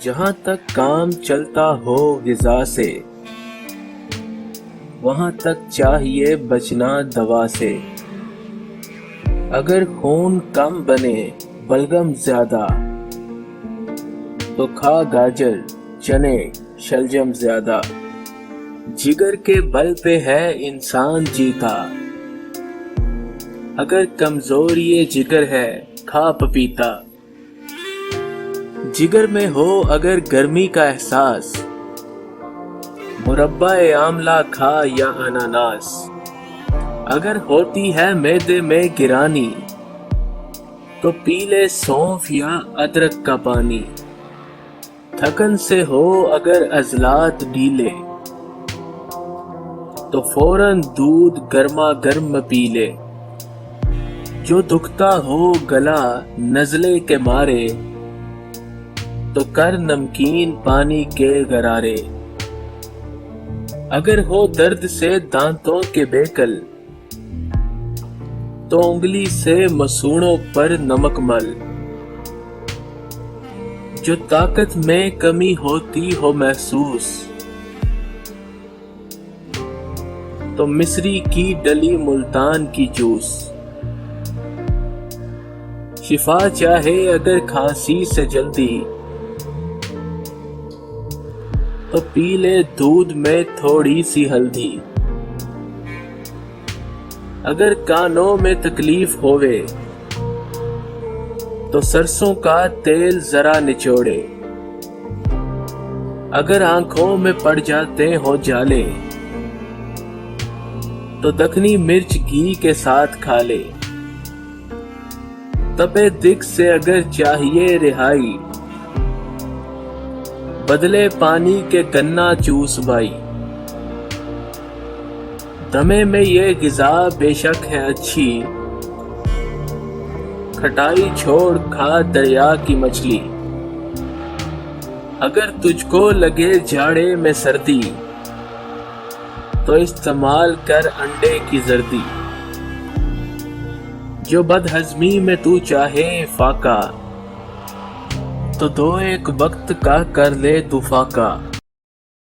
جہاں تک کام چلتا ہو غذا سے، وہاں تک چاہیے بچنا دوا سے۔ اگر خون کم بنے بلغم زیادہ، تو کھا گاجر چنے شلجم زیادہ۔ جگر کے بل پہ ہے انسان جیتا، اگر کمزوری جگر ہے کھا پپیتا۔ جگر میں ہو اگر گرمی کا احساس، مربع آملہ کھا یا اناناس۔ اگر ہوتی ہے معدے میں گرانی، تو پی لے سونف یا ادرک کا پانی۔ تھکن سے ہو اگر عضلات ڈھیلے، تو فوراً دودھ گرما گرم پی لے۔ جو دکھتا ہو گلا نزلے کے مارے، تو کر نمکین پانی کے غرارے۔ اگر ہو درد سے دانتوں کے بیکل، تو انگلی سے مسوڑوں پر نمک مل۔ جو طاقت میں کمی ہوتی ہو محسوس، تو مصری کی ڈلی ملتان کی جوس۔ شفا چاہے اگر کھانسی سے جلدی، تو پی لے دودھ میں تھوڑی سی ہلدی۔ اگر کانوں میں تکلیف ہوئے، تو سرسوں کا تیل ذرا نچوڑے۔ اگر آنکھوں میں پڑ جاتے ہو جالے، تو دکنی مرچ گھی کے ساتھ کھا لے۔ تپے دکھ سے اگر چاہیے رہائی، بدلے پانی کے گنا چوس بائی۔ دمے میں یہ غذا بے شک ہے اچھی، کھٹائی چھوڑ کھا دریا کی مچھلی۔ اگر تجھ کو لگے جاڑے میں سردی، تو استعمال کر انڈے کی زردی۔ جو بد ہضمی میں تو چاہے فاقہ، تو دو ایک وقت کا کر لے تو فاقہ۔